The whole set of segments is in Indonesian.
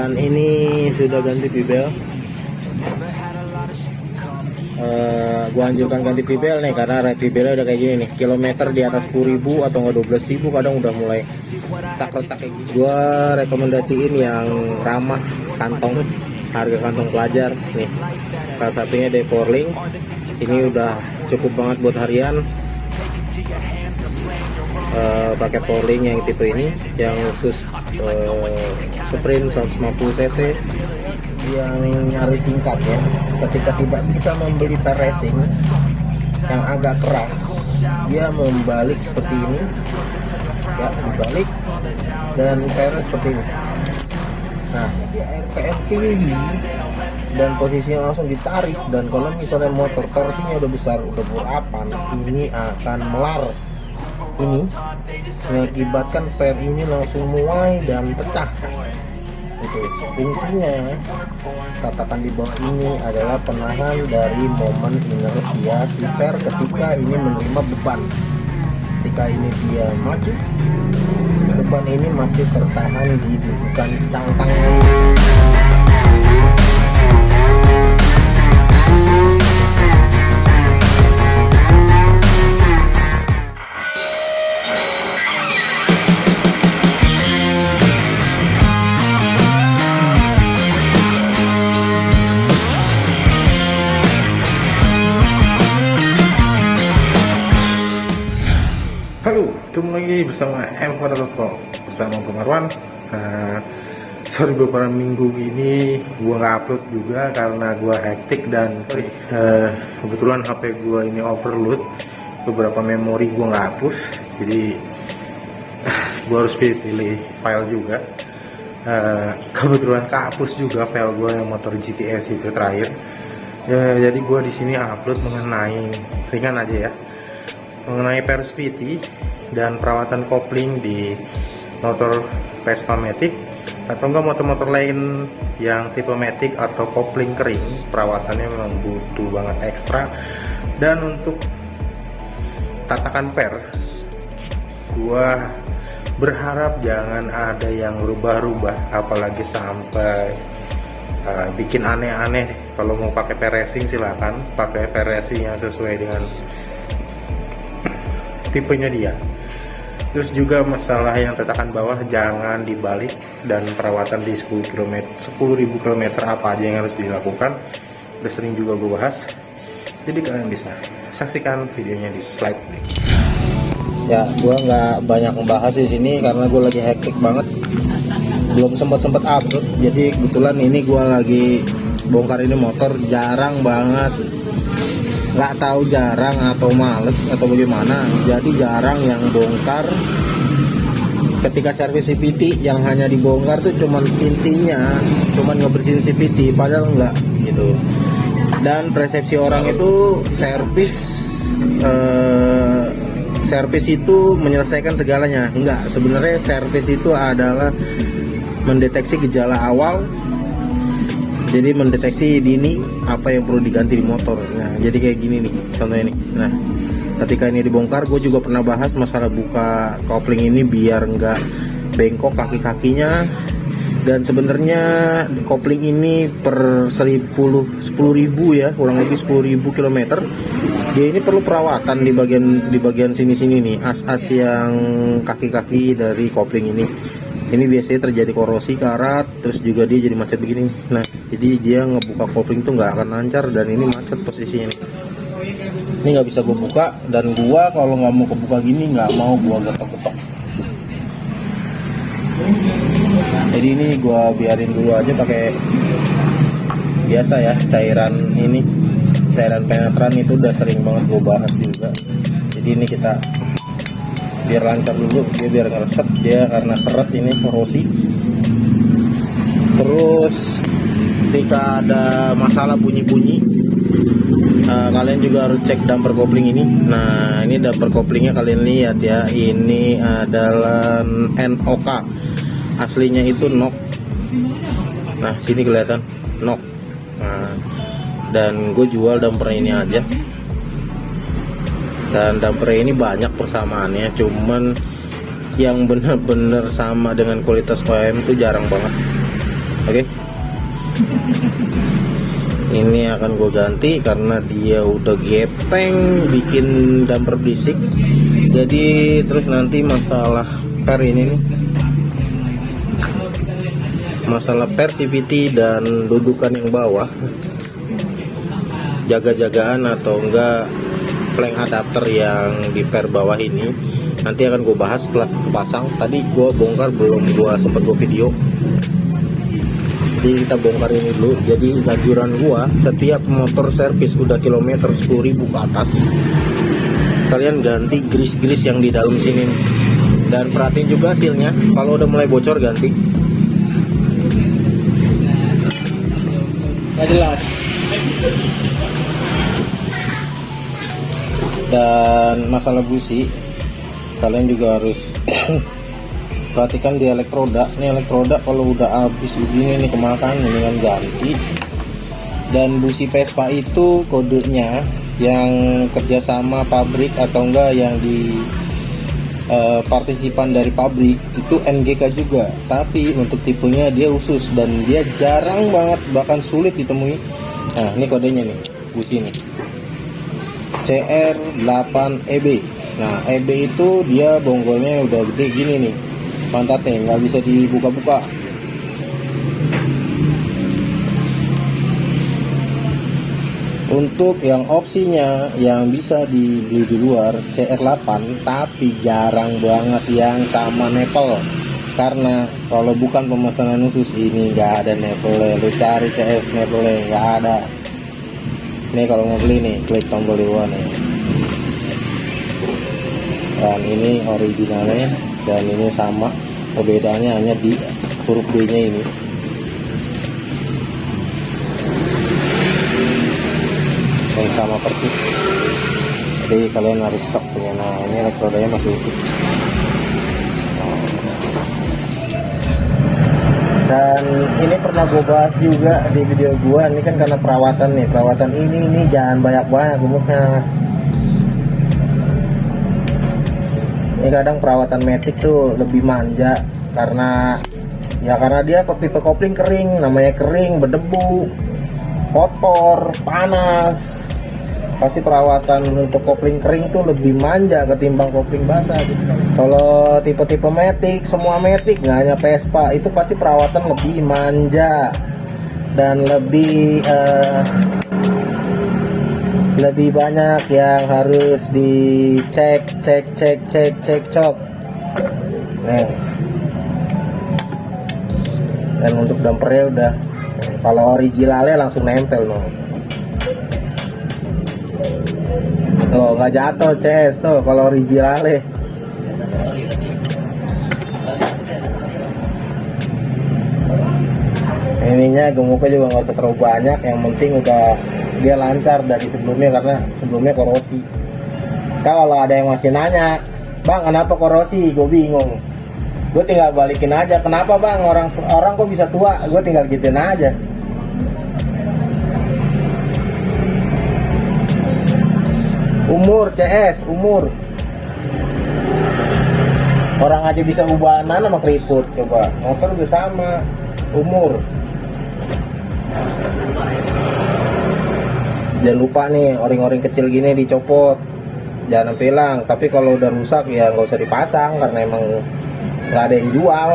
Dan ini sudah ganti pibel. Gua anjurkan ganti pibel nih karena pibelnya udah kayak gini nih, kilometer di atas 10.000 atau nggak 12.000 kadang udah mulai retak kayak gitu. Gua rekomendasiin yang ramah kantong, harga kantong pelajar nih. Salah satunya Deporling. Ini udah cukup banget buat harian. Pakai Porling yang tipe ini, yang khusus sprint 150 cc, yang nyari singkat ya. Ketika tidak bisa membeli tire racing yang agak keras, dia membalik seperti ini ya, dibalik dan tire seperti ini. Nah, dia RPM tinggi dan posisinya langsung ditarik, dan kalau misalnya motor torsinya udah besar, udah berapan, ini akan melar. Ini mengakibatkan per ini langsung muai dan pecah. Itu fungsinya. Tatakan di bawah ini adalah penahan dari momen inersia si per ketika ini menerima beban. Ketika ini dia maju, beban ini masih tertahan di dudukan cangkang. Halo, ketemu lagi bersama M4.com bersama gue Marwan. Sorry beberapa minggu ini gue nggak upload juga karena gue hektik dan kebetulan HP gue ini overload, beberapa memori gue nggak hapus, jadi gue harus pilih file juga. Kebetulan kehapus juga file gue yang motor GTS itu terakhir. Jadi gue di sini upload mengenai ringan aja ya, mengenai Perspeedy dan perawatan kopling di motor Vespa Matic atau enggak motor-motor lain yang tipe Matic atau kopling kering. Perawatannya memang butuh banget ekstra, dan untuk tatakan per, gua berharap jangan ada yang rubah-rubah, apalagi sampai bikin aneh-aneh. Kalau mau pakai per racing silakan pakai per racing yang sesuai dengan tipenya dia. Terus juga masalah yang tatakan bawah jangan dibalik, dan perawatan di 10.000 km apa aja yang harus dilakukan udah sering juga gue bahas, jadi kalian bisa saksikan videonya di slide. Ya, gue nggak banyak membahas di sini karena gue lagi hektik banget, belum sempat upload. Jadi kebetulan ini gue lagi bongkar ini motor, jarang banget, nggak tahu jarang atau males atau bagaimana, jadi jarang yang bongkar. Ketika servis CVT yang hanya dibongkar tuh cuman intinya cuman ngebersihin CVT, padahal enggak gitu. Dan persepsi orang itu servis itu menyelesaikan segalanya. Enggak, sebenarnya servis itu adalah mendeteksi gejala awal, jadi mendeteksi dini apa yang perlu diganti di motor. Nah, jadi kayak gini nih contohnya nih. Nah, ketika ini dibongkar, gue juga pernah bahas masalah buka kopling ini biar nggak bengkok kaki-kakinya. Dan sebenarnya kopling ini per 10.000 ya, kurang lebih 10.000 km, dia ini perlu perawatan di bagian sini-sini nih, as-as yang kaki-kaki dari kopling ini. Ini biasanya terjadi korosi, karat, terus juga dia jadi macet begini. Nah, jadi dia ngebuka kopling tuh nggak akan lancar, dan ini macet posisinya nih. Ini nggak bisa gue buka, dan gua kalau nggak mau kebuka gini nggak mau gua getok-getok. Jadi ini gua biarin dulu aja pakai biasa ya, cairan ini, cairan penetran itu udah sering banget gua bahas juga. Jadi ini kita biar lancar dulu, dia biar ngeresep dia karena seret ini korosi. Terus ketika ada masalah bunyi-bunyi, kalian juga harus cek damper kopling ini. Nah, ini damper koplingnya kalian lihat ya, ini adalah NOK, aslinya itu NOK. Nah, sini kelihatan NOK. Nah, dan gue jual damper ini aja, dan damper ini banyak persamaannya, cuman yang bener-bener sama dengan kualitas OEM itu jarang banget. Oke. Ini akan gue ganti karena dia udah gepeng, bikin damper bisik. Jadi terus nanti masalah per ini nih, masalah per CVT dan dudukan yang bawah, jaga-jagaan atau enggak plank adapter yang di per bawah ini nanti akan gue bahas setelah pasang. Tadi gue bongkar, belum gue sempet gue video, jadi kita bongkar ini dulu. Jadi anjuran gue, setiap motor servis udah kilometer 10.000 ke atas, kalian ganti gris-gris yang di dalam sini nih. Dan perhatiin juga sealnya, kalau udah mulai bocor ganti. Nggak jelas. Dan masalah busi, kalian juga harus perhatikan di elektroda. Ini elektroda kalau udah habis begini nih kemakan, mendingan ganti. Dan busi Vespa itu kodenya yang kerjasama pabrik atau enggak yang di partisipan dari pabrik itu NGK juga, tapi untuk tipenya dia khusus dan dia jarang banget, bahkan sulit ditemui. Nah ini kodenya nih, busi ini CR8EB. Nah EB itu dia bonggolnya udah gede gini nih, pantatnya nggak bisa dibuka-buka. Untuk yang opsinya yang bisa dibeli di luar CR8, tapi jarang banget yang sama nepel, karena kalau bukan pemesanan khusus ini nggak ada nepelnya. Lu cari CS nepelnya nggak ada. Nih kalau mau beli nih, klik tombol di bawah nih. Dan ini originalnya dan ini sama, perbedaannya hanya di huruf B nya ini. Yang sama persis, jadi kalian harus stok punya. Nah ini elektrodanya masih utuh. Dan ini pernah gue bahas juga di video gue, ini kan karena perawatan nih, perawatan ini jangan banyak-banyak gemuknya. Ini kadang perawatan matic tuh lebih manja, karena dia tipe kopling kering, namanya kering, berdebu, kotor, panas. Pasti perawatan untuk kopling kering tuh lebih manja ketimbang kopling basah gitu. Kalau tipe-tipe matic, semua matic nggak hanya Vespa, itu pasti perawatan lebih manja dan lebih banyak yang harus dicek cok. Nih. Dan untuk dampernya udah, kalau originalnya langsung nempel no. Loh nggak jatuh CS tuh kalau originalnya. Ininya gemuknya juga nggak usah terlalu banyak, yang penting udah dia lancar dari sebelumnya, karena sebelumnya korosi. Kalau ada yang masih nanya, bang kenapa korosi, gue bingung. Gue tinggal balikin aja, kenapa bang orang kok bisa tua, gue tinggal gituin aja. Umur CS, umur. Orang aja bisa ubanan sama keriput, coba. Motor juga sama, umur. Jangan lupa nih, oring-oring kecil gini dicopot, jangan sampai hilang. Tapi kalau udah rusak ya nggak usah dipasang, karena emang nggak ada yang jual.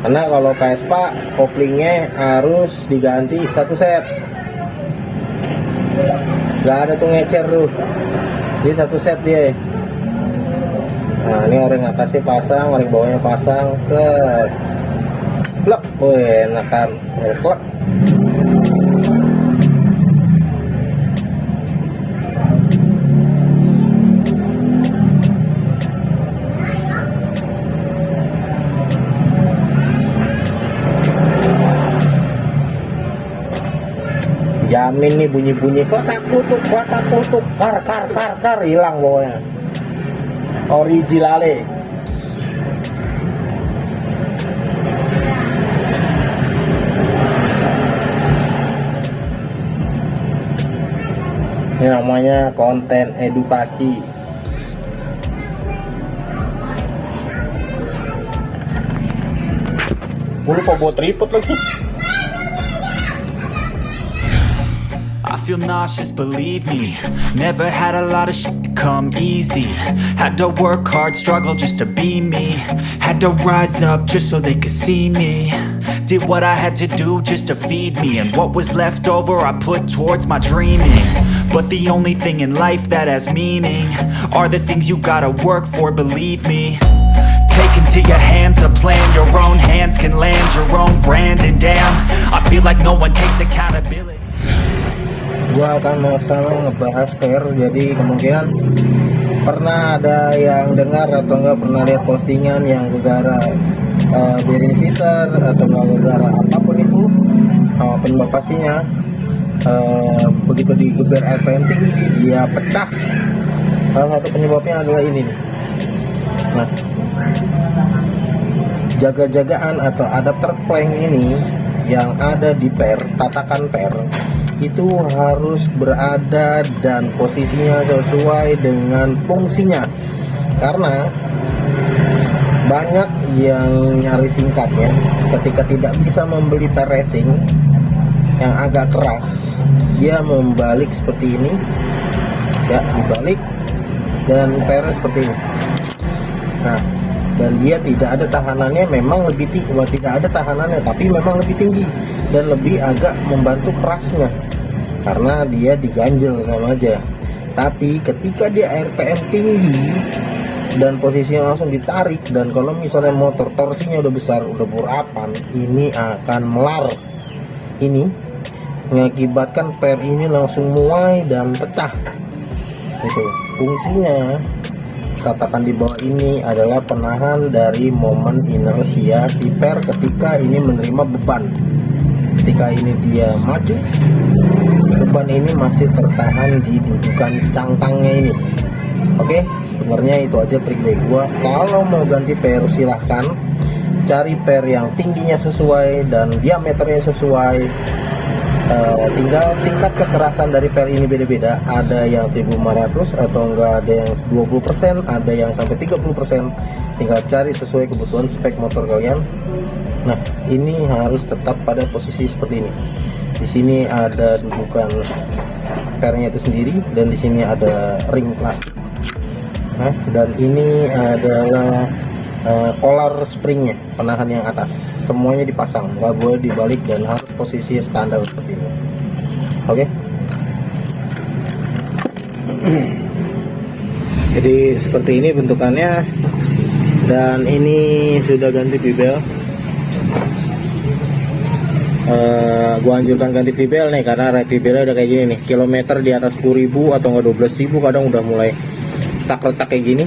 Karena kalau Vespa koplingnya harus diganti satu set. Gak ada tuh ngecer tuh, jadi satu set dia. Nah ini oring atasnya pasang, oring bawahnya pasang, set, plek, wih enakan, plek. Jamin nih bunyi-bunyi kotak kutuk, kar hilang bawahnya. Originale. Ini namanya konten edukasi. Gue lupa bawa tripod lagi. I feel nauseous, believe me. Never had a lot of shit come easy. Had to work hard, struggle just to be me. Had to rise up just so they could see me. Did what I had to do just to feed me. And what was left over I put towards my dreaming. But the only thing in life that has meaning are the things you gotta work for, believe me. Take into your hands a plan. Your own hands can land your own brand. And damn, I feel like no one takes accountability. Gua akan sama ngebahas pair. Jadi kemungkinan pernah ada yang dengar atau enggak pernah lihat postingan yang gegara bearing sitter atau enggak gegara apapun itu, penyebab pastinya begitu digeber RPM tinggi dia pecah. Salah satu penyebabnya adalah ini nih. Nah, jaga-jagaan atau adapter plank ini yang ada di pair, tatakan pair itu harus berada dan posisinya sesuai dengan fungsinya, karena banyak yang nyari singkatnya ketika tidak bisa membeli pair racing yang agak keras, dia membalik seperti ini ya, dibalik dan pairnya seperti ini. Nah, dan dia tidak ada tahanannya, memang lebih tinggi, tidak ada tahanannya tapi memang lebih tinggi dan lebih agak membantu kerasnya karena dia diganjel sama aja. Tapi ketika dia RPM tinggi dan posisinya langsung ditarik, dan kalau misalnya motor torsinya udah besar, udah berapan, ini akan melar. Ini mengakibatkan pair ini langsung muai dan pecah. Itu fungsinya. Tatakan di bawah ini adalah penahan dari momen inersia si pair ketika ini menerima beban. Ketika ini dia maju, beban ini masih tertahan di dudukan cangkangnya ini. Oke, sebenarnya itu aja trik dari gua. Kalau mau ganti pair silahkan cari pair yang tingginya sesuai dan diameternya sesuai. Tinggal tingkat kekerasan dari pair ini beda-beda. Ada yang 1500 atau enggak, ada yang 20%, ada yang sampai 30%. Tinggal cari sesuai kebutuhan spek motor kalian. Nah, ini harus tetap pada posisi seperti ini. Di sini ada dudukan pairnya itu sendiri dan di sini ada ring plastik. Nah, dan ini adalah collar springnya, penahan yang atas. Semuanya dipasang, nggak boleh dibalik dan harus posisi standar seperti ini. Oke. Jadi seperti ini bentukannya, dan ini sudah ganti pibel. Gua anjurkan ganti pibel nih karena pibelnya udah kayak gini nih, kilometer di atas 10.000 atau enggak 12.000 kadang udah mulai retak-retak kayak gini.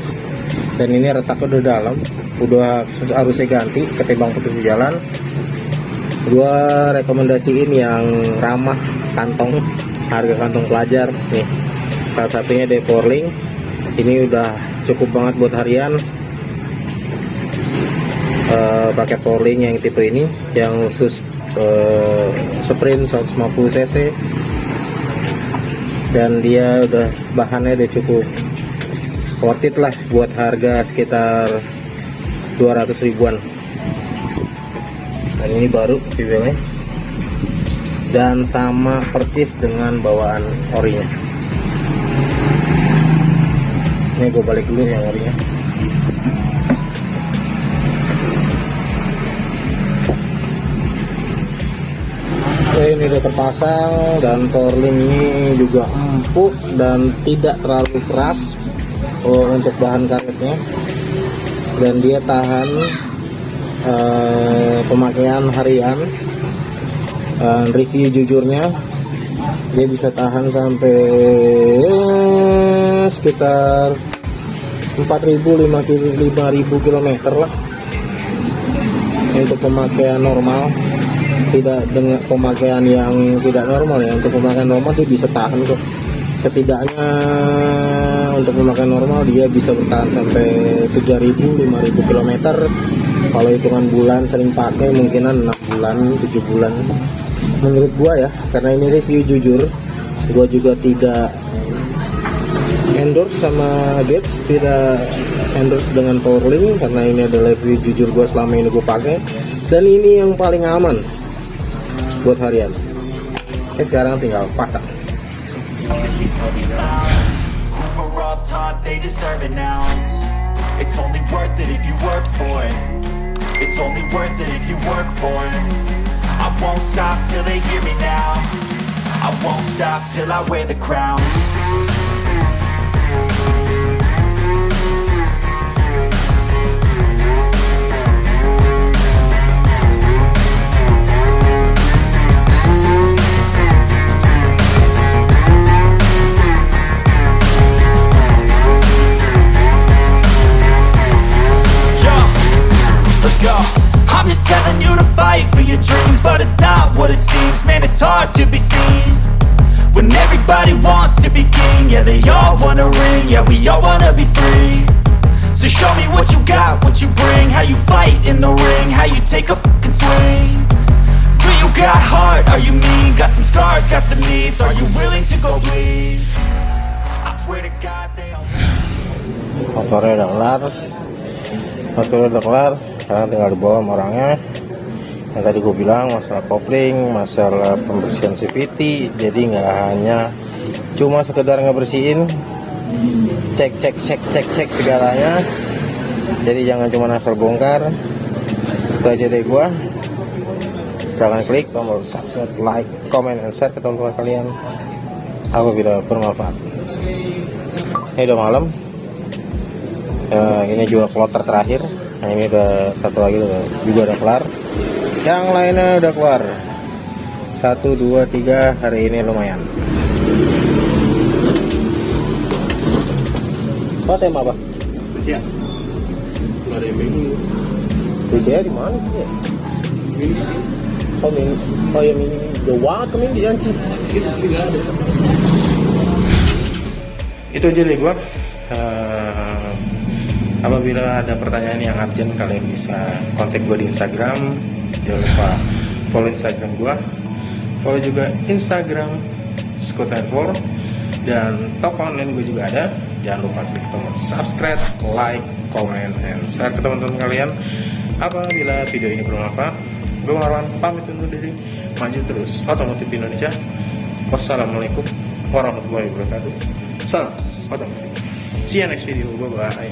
Dan ini retaknya udah dalam, udah harusnya ganti ketimbang putus di jalan. Gua rekomendasiin yang ramah kantong, harga kantong pelajar nih. Salah satunya Deporling. Ini udah cukup banget buat harian. Pakai Porling yang tipe ini, yang khusus sprint 150 cc, dan dia udah bahannya udah cukup worth it lah buat harga sekitar 200 ribuan. Dan ini baru pibelnya dan sama persis dengan bawaan orinya. Ini gue balik dulu yang orinya. Oke, ini udah terpasang dan Porling ini juga empuk dan tidak terlalu keras untuk bahan karetnya, dan dia tahan pemakaian harian. Review jujurnya dia bisa tahan sampai sekitar 4.000-5.000 km lah untuk pemakaian normal. Tidak dengan pemakaian yang tidak normal ya, untuk pemakaian normal dia bisa tahan kok. Setidaknya untuk pemakaian normal dia bisa bertahan sampai 3.000-5.000 km. Kalau hitungan bulan sering pakai mungkinan 6 bulan 7 bulan menurut gua ya, karena ini review jujur. Gua juga tidak endorse sama Gates, tidak endorse dengan Porling, karena ini adalah review jujur gua selama ini gua pakai. dan ini yang paling aman buat harian. Sekarang tinggal pasang. Who were all taught they deserve an ounce. It's only worth it if you work for it. It's only worth it if you work for it. I won't stop till they hear me now. I won't stop till I wear the crown. I'm just telling you to fight for your dreams, but it's not what it seems. Man, it's hard to be seen when everybody wants to be king. Yeah, they all wanna ring. Yeah, we all wanna be free. So show me what you got, what you bring. How you fight in the ring, how you take a fucking swing. Do you got heart? Are you mean? Got some scars, got some needs. Are you willing to go bleed? I swear to God they all... Motornya udah kelar, sekarang tinggal dibawa sama orangnya. Yang tadi gue bilang masalah kopling, masalah pembersihan CVT, jadi nggak hanya cuma sekedar ngebersihin, cek segalanya. Jadi jangan cuma asal bongkar. Itu aja dari gue. Silahkan klik tombol subscribe, like, comment, and share ke teman-teman kalian apabila bermanfaat. Ini udah malam. Ini juga kloter terakhir. Nah, ini udah satu lagi juga udah kelar. Yang lainnya udah keluar. 1, 2, 3 hari ini lumayan. Oh, tema apa? Kerja. Nggak ada yang bingung. BCA di mana sih? Ya? Oh, mini. Oh ya mini. Jawa ke mini janji. Itu sih nggak ada. Itu aja deh gua. Apabila ada pertanyaan yang urgent, kalian bisa kontak gue di Instagram. Jangan lupa follow Instagram gue, follow juga Instagram Scoot94, dan toko online gue juga ada. Jangan lupa klik tombol subscribe, like, comment, and share ke teman-teman kalian. Apabila video ini bermanfaat, gue Marwan pamit undur diri. Maju terus otomotif Indonesia. Wassalamualaikum warahmatullahi wabarakatuh. Salam otomotif. See you next video. Bye bye.